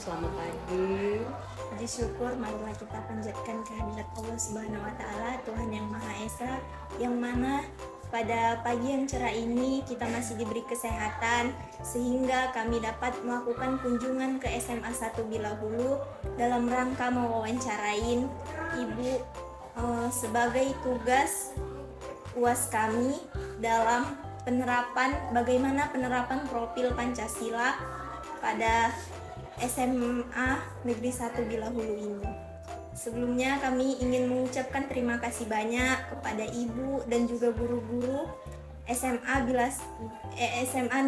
Selamat pagi. Puji syukur marilah kita panjatkan kehadirat Allah Subhanahu wa taala, Tuhan yang Maha Esa, yang mana pada pagi yang cerah ini kita masih diberi kesehatan sehingga kami dapat melakukan kunjungan ke SMA 1 Bilahulu dalam rangka mewawancarain Ibu sebagai tugas UAS kami dalam bagaimana penerapan profil Pancasila pada SMA Negeri 1 Bilahulu ini. Sebelumnya kami ingin mengucapkan terima kasih banyak kepada ibu dan juga guru-guru SMA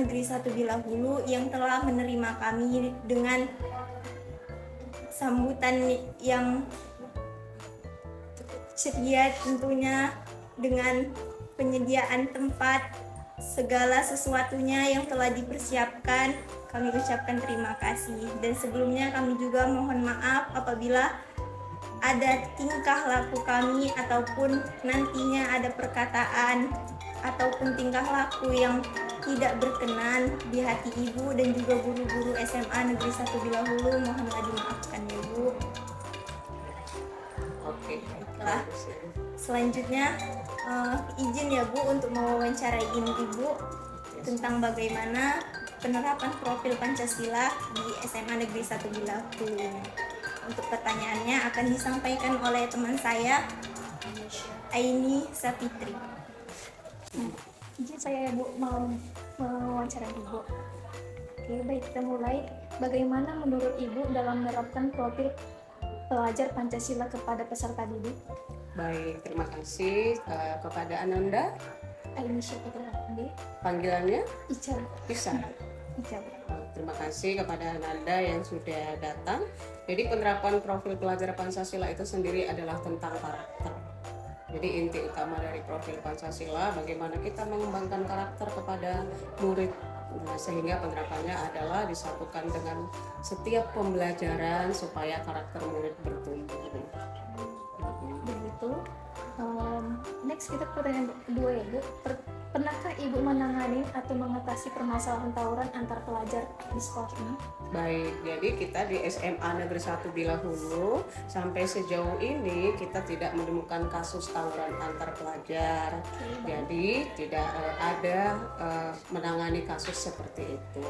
Negeri 1 Bilahulu yang telah menerima kami dengan sambutan yang ceria, tentunya dengan penyediaan tempat, segala sesuatunya yang telah dipersiapkan. Kami ucapkan terima kasih, dan sebelumnya kami juga mohon maaf apabila ada tingkah laku kami ataupun nantinya ada perkataan ataupun tingkah laku yang tidak berkenan di hati ibu dan juga guru-guru SMA Negeri 1 Bilahulu. Mohonlah dimaafkan ya Bu. Oke. Baiklah. Selanjutnya izin ya Bu untuk mewawancarai Ibu tentang bagaimana penerapan profil Pancasila di SMA Negeri 1 Bilahulu ini. Untuk pertanyaannya akan disampaikan oleh teman saya, Aini Sapitri. Izin saya Bu mau mewawancarai Ibu. Oke, baik, kita mulai. Bagaimana menurut Ibu dalam menerapkan profil pelajar Pancasila kepada peserta didik? Baik, terima kasih kepada Ananda. Aini Sapitri. Panggilannya Ica. Isa. Ica. Terima kasih kepada Ananda yang sudah datang. Jadi penerapan profil pelajar Pancasila itu sendiri adalah tentang karakter. Jadi inti utama dari profil Pancasila bagaimana kita mengembangkan karakter kepada murid. Nah, sehingga penerapannya adalah disatukan dengan setiap pembelajaran supaya karakter murid bertumbuh. Begitu. Next kita pertanyaan kedua ya Bu. Pernahkah Ibu menangani atau mengatasi permasalahan tawuran antar pelajar di sekolah ini? Baik, jadi kita di SMA Negeri 1 Bilahulu sampai sejauh ini kita tidak menemukan kasus tawuran antar pelajar. Jadi tidak ada menangani kasus seperti itu.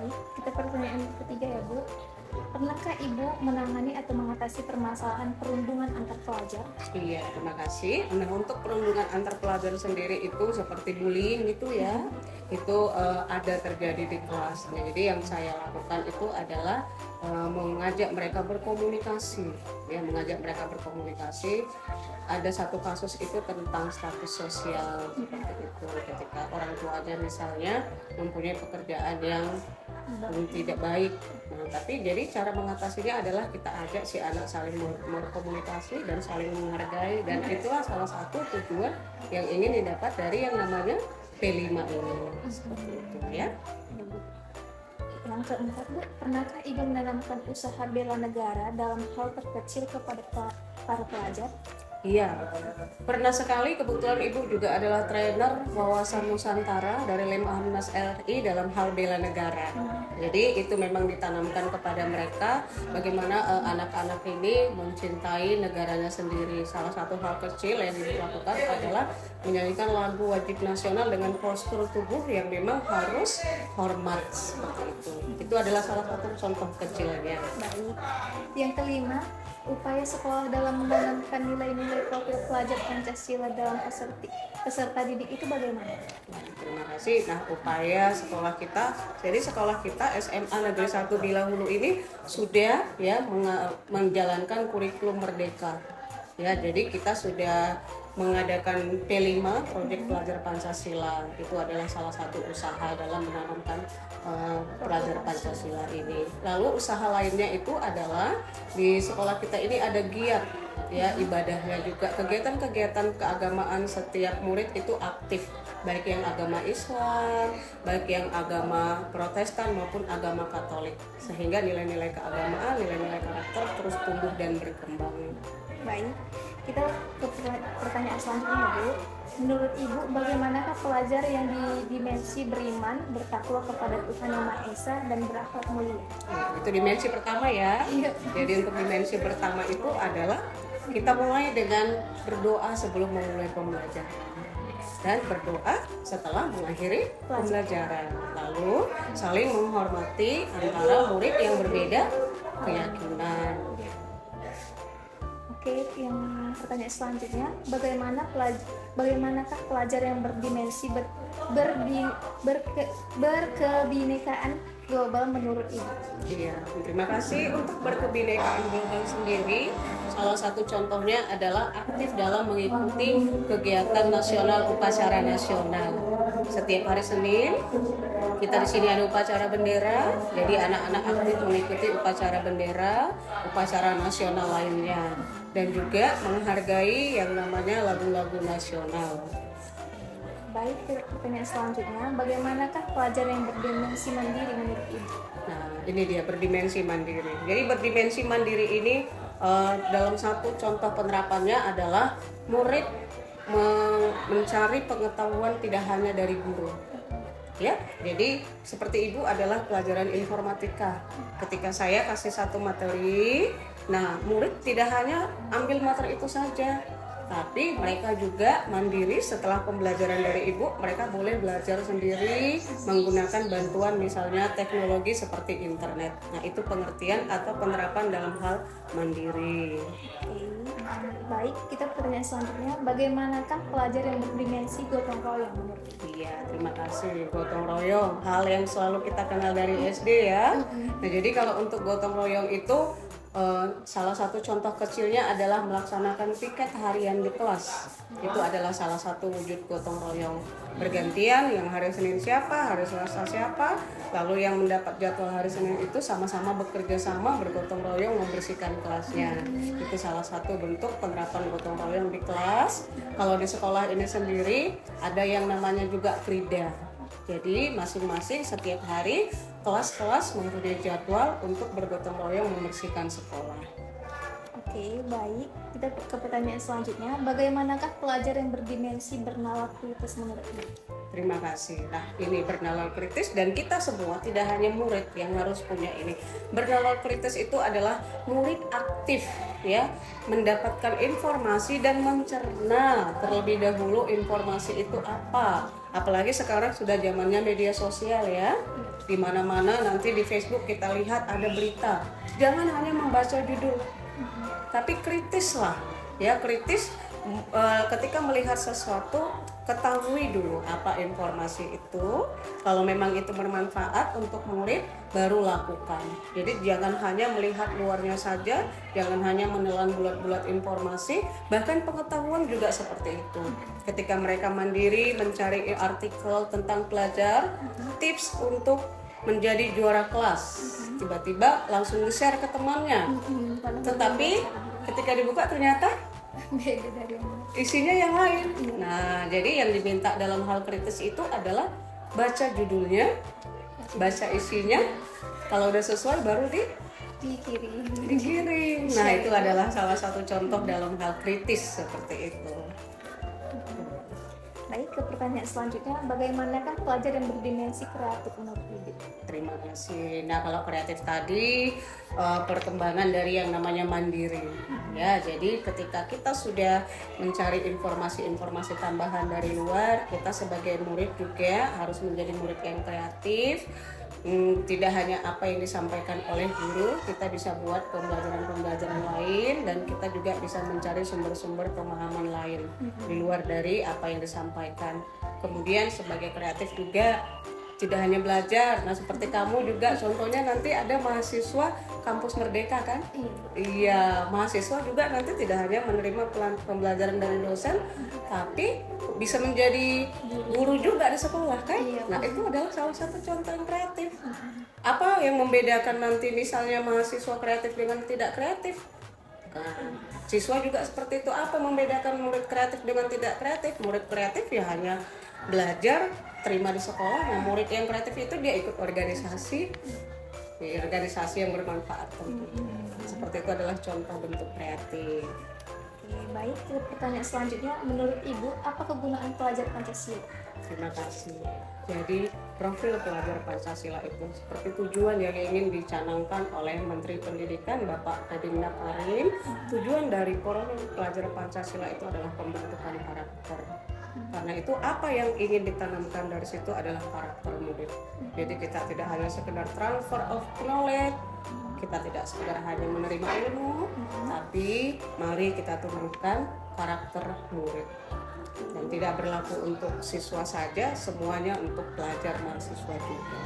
Baik, kita pertanyaan ketiga ya Bu. Pernahkah Ibu menangani atau mengatasi permasalahan perundungan antar pelajar? Iya, terima kasih. Nah, untuk perundungan antar pelajar sendiri itu seperti bullying itu ya, itu ada terjadi di kelas. Nah, jadi yang saya lakukan itu adalah mengajak mereka berkomunikasi, ya, mengajak mereka berkomunikasi. Ada satu kasus itu tentang status sosial seperti itu, ketika orang tuanya misalnya mempunyai pekerjaan yang tidak baik. Nah, tapi jadi cara mengatasinya adalah kita ajak si anak saling berkomunikasi dan saling menghargai, dan itulah salah satu tujuan yang ingin didapat dari yang namanya P5 ini. Seperti itu ya. Yang keempat Bu, pernahkah Ibu menanamkan usaha bela negara dalam hal terkecil kepada para pelajar? Iya, pernah sekali. Kebetulan Ibu juga adalah trainer wawasan Nusantara dari Lemhanas RI dalam hal bela negara. Jadi itu memang ditanamkan kepada mereka bagaimana anak-anak ini mencintai negaranya sendiri. Salah satu hal kecil yang dilakukan adalah menyanyikan lagu wajib nasional dengan postur tubuh yang memang harus hormat seperti itu. Itu adalah salah satu contoh kecilnya. Baik. Yang kelima, upaya sekolah dalam menanamkan nilai-nilai profil pelajar Pancasila dalam peserta didik itu bagaimana? Terima kasih. Nah, upaya sekolah kita, jadi sekolah kita SMA Negeri 1 Bilahulu ini sudah ya menjalankan kurikulum merdeka. Ya, jadi kita sudah mengadakan P5 Proyek Pelajar Pancasila. Itu adalah salah satu usaha dalam menanamkan pelajar Pancasila ini. Lalu usaha lainnya itu adalah di sekolah kita ini ada giat ya, ibadahnya juga, kegiatan-kegiatan keagamaan setiap murid itu aktif, baik yang agama Islam, baik yang agama Protestan maupun agama Katolik, sehingga nilai-nilai keagamaan, nilai-nilai karakter terus tumbuh dan berkembang. Baik, Kita ke pertanyaan selanjutnya, Bu. Menurut Ibu, bagaimanakah pelajar yang dimensi beriman, bertakwa kepada Tuhan Yang Maha Esa dan berakhlak mulia? Itu dimensi pertama ya. Iya. Jadi untuk dimensi pertama itu adalah kita mulai dengan berdoa sebelum memulai pembelajaran dan berdoa setelah mengakhiri pembelajaran. Lalu saling menghormati antara murid yang berbeda keyakinan. Oke, yang pertanyaan selanjutnya, bagaimanakah pelajar yang berdimensi berkebinekaan global menurut Ibu? Iya, terima kasih. Untuk berkebinekaan global sendiri, salah satu contohnya adalah aktif dalam mengikuti kegiatan nasional upacara nasional. Setiap hari Senin, kita di sini ada upacara bendera, jadi anak-anak aktif mengikuti upacara bendera, upacara nasional lainnya, dan juga menghargai yang namanya lagu-lagu nasional. Baik, pertanyaan selanjutnya, bagaimanakah pelajar yang berdimensi mandiri menurut Ibu? Nah, ini dia berdimensi mandiri. Jadi berdimensi mandiri ini dalam satu contoh penerapannya adalah murid mencari pengetahuan tidak hanya dari guru. Ya, jadi seperti Ibu adalah pelajaran informatika. Ketika saya kasih satu materi, nah murid tidak hanya ambil materi itu saja, tapi mereka juga mandiri setelah pembelajaran dari Ibu, mereka boleh belajar sendiri menggunakan bantuan misalnya teknologi seperti internet. Nah, itu pengertian atau penerapan dalam hal mandiri. Oke, baik, kita pertanyaan selanjutnya, bagaimanakah pelajar yang berdimensi gotong royong menurut Ibu? Iya, terima kasih. Gotong royong, hal yang selalu kita kenal dari SD ya. Nah, jadi kalau untuk gotong royong itu salah satu contoh kecilnya adalah melaksanakan piket harian di kelas. Itu adalah salah satu wujud gotong royong. Bergantian, yang hari Senin siapa, hari Selasa siapa, lalu yang mendapat jadwal hari Senin itu sama-sama bekerja sama, bergotong royong membersihkan kelasnya. Itu salah satu bentuk penerapan gotong royong di kelas. Kalau di sekolah ini sendiri ada yang namanya juga krida. Jadi masing-masing setiap hari kelas-kelas mempunyai jadwal untuk bergotong royong membersihkan sekolah. Oke, baik. Kita ke pertanyaan selanjutnya. Bagaimanakah pelajar yang berdimensi bernalar kritis menurut Ibu? Terima kasih. Nah, ini bernalar kritis dan kita semua tidak hanya murid yang harus punya ini. Bernalar kritis itu adalah murid aktif ya, mendapatkan informasi dan mencerna terlebih dahulu informasi itu apa. Apalagi sekarang sudah zamannya media sosial ya. Di mana-mana nanti di Facebook kita lihat ada berita. Jangan hanya membaca judul, tapi kritis lah ya, kritis ketika melihat sesuatu, ketahui dulu apa informasi itu. Kalau memang itu bermanfaat untuk murid, baru lakukan. Jadi jangan hanya melihat luarnya saja, jangan hanya menelan bulat-bulat informasi, bahkan pengetahuan juga seperti itu. Ketika mereka mandiri mencari artikel tentang pelajar, tips untuk menjadi juara kelas, tiba-tiba langsung di-share ke temannya. Tetapi ketika dibuka ternyata Beda dari yang isinya yang lain. Nah, jadi yang diminta dalam hal kritis itu adalah baca judulnya, baca isinya. Kalau udah sesuai baru dikirim. Nah, itu adalah salah satu contoh dalam hal kritis seperti itu. Baik, ke pertanyaan selanjutnya, bagaimanakah pelajar yang berdimensi kreatif menurut Ibu? Terima kasih. Nah, kalau kreatif tadi perkembangan dari yang namanya mandiri. Ya, jadi ketika kita sudah mencari informasi-informasi tambahan dari luar, kita sebagai murid juga harus menjadi murid yang kreatif. Tidak hanya apa yang disampaikan oleh guru, kita bisa buat pembelajaran-pembelajaran lain dan kita juga bisa mencari sumber-sumber pemahaman lain di luar dari apa yang disampaikan. Kemudian sebagai kreatif juga tidak hanya belajar. Nah, seperti kamu juga contohnya nanti ada mahasiswa kampus Merdeka kan? Iya, mahasiswa juga nanti tidak hanya menerima pembelajaran dari dosen, tapi bisa menjadi guru juga di sekolah kan? Nah, itu adalah salah satu contoh yang kreatif. Apa yang membedakan nanti misalnya mahasiswa kreatif dengan tidak kreatif? Nah, siswa juga seperti itu. Apa membedakan murid kreatif dengan tidak kreatif? Murid kreatif ya hanya belajar, terima di sekolah. Nah, murid yang kreatif itu dia ikut organisasi yang bermanfaat tentunya. Seperti itu adalah contoh bentuk kreatif. Oke, baik. Ke pertanyaan selanjutnya, menurut Ibu, apa kegunaan pelajar Pancasila? Terima kasih. Jadi profil pelajar Pancasila itu seperti tujuan yang ingin dicanangkan oleh Menteri Pendidikan Bapak Nadiem Makarim. Tujuan dari profil pelajar Pancasila itu adalah pembentukan karakter. Karena itu apa yang ingin ditanamkan dari situ adalah karakter murid. Jadi kita tidak hanya sekedar transfer of knowledge, kita tidak sekedar hanya menerima ilmu, tapi mari kita tumbuhkan karakter murid. Dan tidak berlaku untuk siswa saja, semuanya untuk pelajar mahasiswa juga.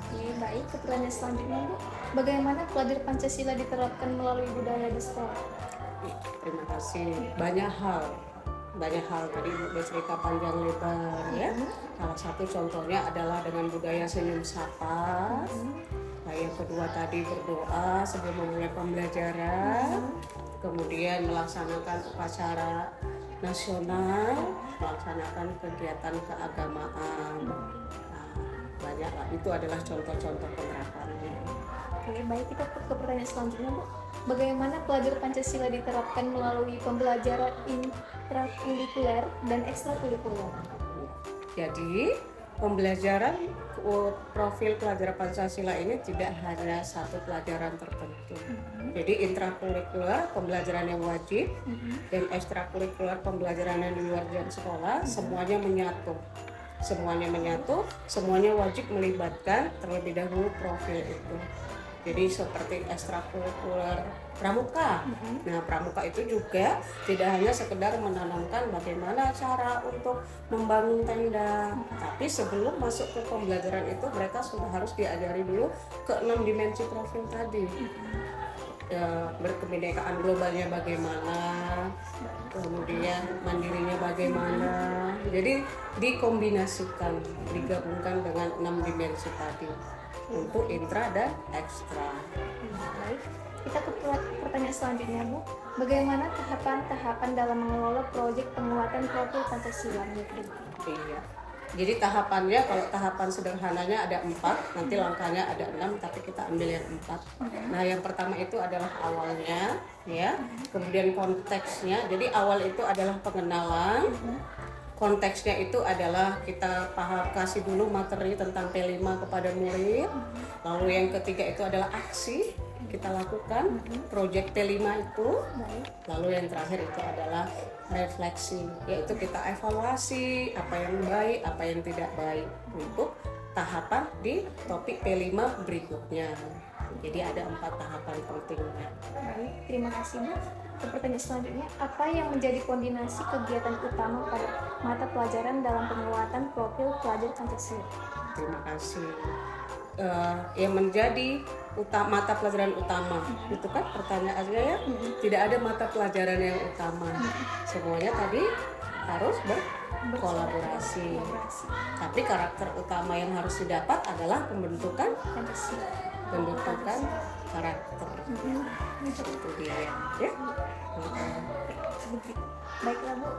Oke, baik. Ke pertanyaan selanjutnya, Bu. Bagaimana pelajar Pancasila diterapkan melalui budaya di sekolah? Terima kasih. Banyak hal tadi Ibu bercerita panjang lebar ya. Salah satu contohnya adalah dengan budaya senyum sapa. Nah, yang kedua tadi berdoa sebelum memulai pembelajaran. Kemudian melaksanakan upacara nasional, melaksanakan kegiatan keagamaan. Nah, banyaklah, itu adalah contoh-contoh penerapannya. Oke, baik. Kita ke pertanyaan selanjutnya, Bu. Bagaimana pelajar Pancasila diterapkan melalui pembelajaran intrakurikuler dan ekstrakurikuler? Jadi pembelajaran profil pelajar Pancasila ini tidak hanya satu pelajaran tertentu. Jadi intrakurikuler pembelajaran yang wajib dan ekstrakurikuler pembelajaran yang di luar jam sekolah semuanya menyatu. Semuanya wajib melibatkan terlebih dahulu profil itu. Jadi seperti ekstrakurikuler pramuka. Nah, pramuka itu juga tidak hanya sekedar menanamkan bagaimana cara untuk membangun tenda, tapi sebelum masuk ke pembelajaran itu mereka sudah harus diajari dulu ke 6 dimensi profil tadi. Berkebinekaan globalnya bagaimana, kemudian mandirinya bagaimana. Jadi dikombinasikan, digabungkan dengan 6 dimensi tadi untuk intra dan ekstra. Baik, kita ke pertanyaan selanjutnya, Bu. Bagaimana tahapan-tahapan dalam mengelola proyek penguatan profil Pancasila menurut Ibu? Iya. Jadi tahapannya, kalau tahapan sederhananya ada 4, nanti langkahnya ada 6, tapi kita ambil yang 4. Nah, yang pertama itu adalah awalnya, ya. Kemudian konteksnya. Jadi awal itu adalah pengenalan. Konteksnya itu adalah kita kasih dulu materi tentang P5 kepada murid. Lalu yang ketiga itu adalah aksi kita lakukan proyek P5 itu. Lalu yang terakhir itu adalah refleksi, yaitu kita evaluasi apa yang baik, apa yang tidak baik untuk tahapan di topik P5 berikutnya. Jadi ada 4 tahapan pentingnya. Baik, terima kasih, Bu. Ke pertanyaan selanjutnya, apa yang menjadi koordinasi kegiatan utama pada mata pelajaran dalam penguatan profil pelajar Pancasila? Terima kasih. Yang menjadi mata pelajaran utama itu kan pertanyaannya ya, tidak ada mata pelajaran yang utama, semuanya tadi harus berkolaborasi. Tapi karakter utama yang harus didapat adalah pembentukan karakter. Itu dia ya. Baiklah, Bu,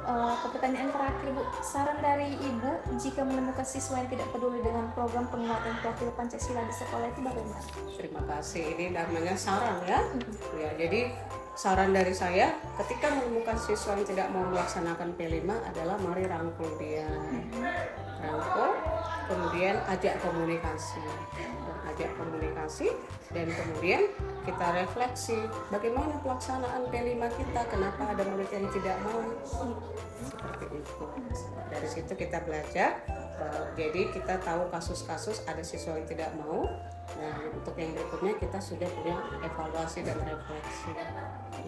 ke pertanyaan terakhir, Bu. Saran dari Ibu jika menemukan siswa yang tidak peduli dengan program penguatan profil Pancasila di sekolah itu bagaimana? Terima kasih. Ini namanya saran ya. Ya, jadi saran dari saya ketika menemukan siswa yang tidak mau melaksanakan P5 adalah mari rangkul dia. Rangkul, kemudian ajak komunikasi. Dan kemudian kita refleksi bagaimana pelaksanaan P5 kita, kenapa ada murid yang tidak mau, seperti itu. Dari situ kita belajar, jadi kita tahu kasus-kasus ada siswa yang tidak mau. Nah, untuk yang berikutnya kita sudah punya evaluasi dan refleksi.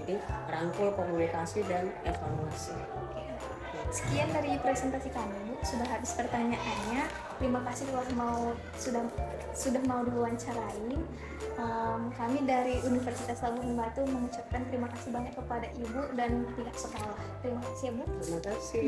Jadi rangkul, komunikasi dan evaluasi. Sekian dari presentasi kami, Bu. Sudah habis pertanyaannya. Terima kasih sudah mau diwawancarai. Kami dari Universitas Labuhan Batu mengucapkan terima kasih banyak kepada Ibu dan pihak sekolah. Terima kasih ya, Bu. Terima kasih.